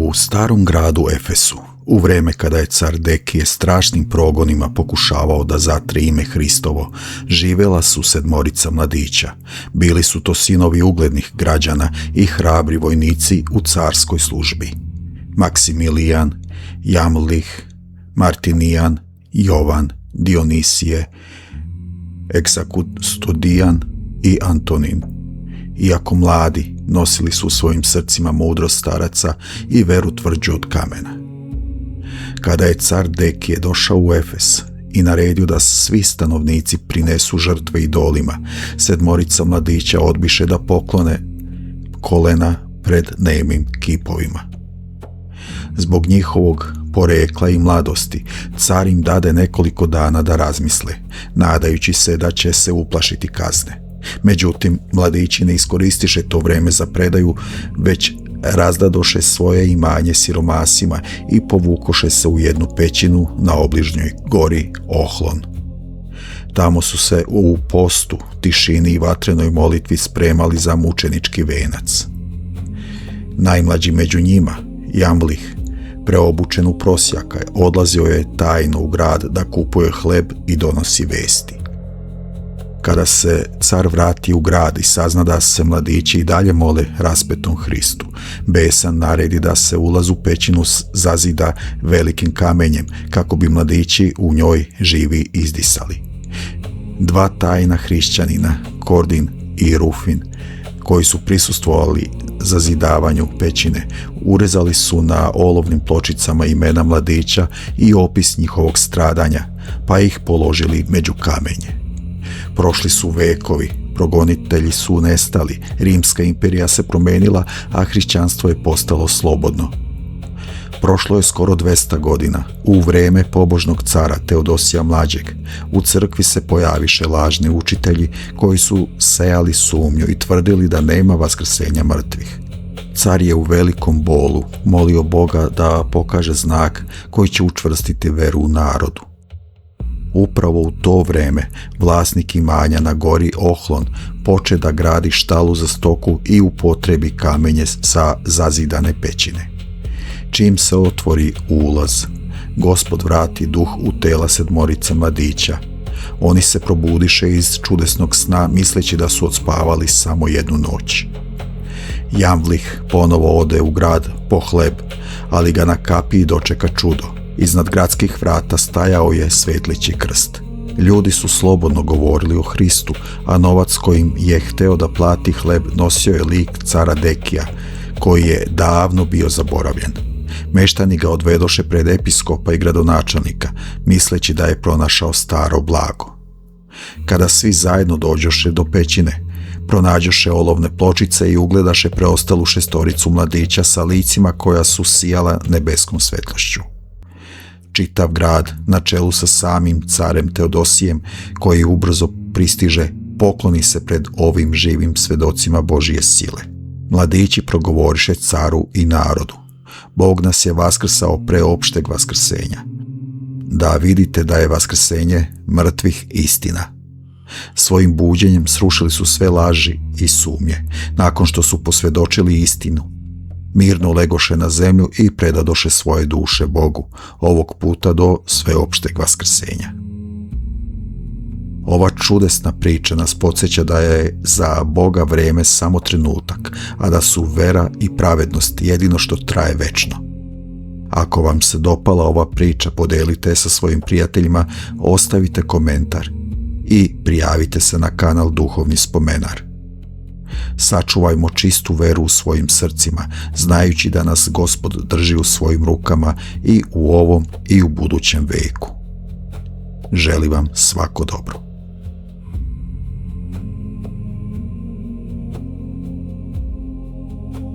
U starom gradu Efesu, u vrijeme kada je car Dekije strašnim progonima pokušavao da zatre ime Hristovo, živjela su 7 mladića. Bili su to sinovi uglednih građana i hrabri vojnici u carskoj službi. Maksimilijan, Jamlih, Martinijan, Jovan, Dionisije, Eksakustodijan i Antonin. Iako mladi, nosili su u svojim srcima mudrost staraca i veru tvrđu od kamena. Kada je car Dekije došao u Efes i naredio da svi stanovnici prinesu žrtve idolima, 7 mladića odbiše da poklone kolena pred nemim kipovima. Zbog njihovog porekla i mladosti, car im dade nekoliko dana da razmisle, nadajući se da će se uplašiti kazne. Međutim, mladići ne iskoristiše to vreme za predaju, već razdadoše svoje imanje siromasima i povukoše se u jednu pećinu na obližnjoj gori Ohlon. Tamo su se u postu, tišini i vatrenoj molitvi spremali za mučenički venac. Najmlađi među njima, Jamlih, preobučen u prosjaka, odlazio je tajno u grad da kupuje hleb i donosi vesti. Kada se car vrati u grad i sazna da se mladići i dalje mole raspetom Hristu, besan naredi da se ulaz u pećinu zazida velikim kamenjem, kako bi mladići u njoj živi izdisali. 2 tajna hrišćanina, Kordin i Rufin, koji su prisustvovali zazidavanju pećine, urezali su na olovnim pločicama imena mladića i opis njihovog stradanja, pa ih položili među kamenje. Prošli su vekovi, progonitelji su nestali, Rimska imperija se promenila, a hrišćanstvo je postalo slobodno. Prošlo je skoro 200 godina, u vrijeme pobožnog cara Teodosija Mlađeg. U crkvi se pojaviše lažni učitelji koji su sejali sumnju i tvrdili da nema vaskrsenja mrtvih. Car je u velikom bolu molio Boga da pokaže znak koji će učvrstiti veru u narodu. Upravo u to vrijeme vlasnik imanja na gori Ohlon poče da gradi štalu za stoku i upotrebi kamenje sa zazidane pećine. Čim se otvori ulaz, Gospod vrati duh u tela 7 mladića. Oni se probudiše iz čudesnog sna, misleći da su odspavali samo jednu noć. Jamlih ponovo ode u grad po hleb, ali ga na kapiji dočeka čudo. Iznad gradskih vrata stajao je svetlići krst. Ljudi su slobodno govorili o Hristu, a novac kojim je hteo da plati hleb nosio je lik cara Dekija, koji je davno bio zaboravljen. Meštani ga odvedoše pred episkopa i gradonačelnika, misleći da je pronašao staro blago. Kada svi zajedno dođoše do pećine, pronađoše olovne pločice i ugledaše preostalu 6 mladića sa licima koja su sijala nebeskom svetlošću. Čitav grad, na čelu sa samim carem Teodosijem, koji ubrzo pristiže, pokloni se pred ovim živim svedocima Božije sile. Mladići progovoriše caru i narodu: Bog nas je vaskrsao pre opšteg vaskrsenja, da vidite da je vaskrsenje mrtvih istina. Svojim buđenjem srušili su sve laži i sumnje. Nakon što su posvjedočili istinu, mirno legoše na zemlju i predadoše svoje duše Bogu, ovog puta do sveopšteg vaskrsenja. Ova čudesna priča nas podsjeća da je za Boga vrijeme samo trenutak, a da su vera i pravednost jedino što traje večno. Ako vam se dopala ova priča, podelite sa svojim prijateljima, ostavite komentar i prijavite se na kanal Duhovni spomenar. Sačuvajmo čistu veru u svojim srcima, znajući da nas Gospod drži u svojim rukama i u ovom i u budućem veku. Želim vam svako dobro.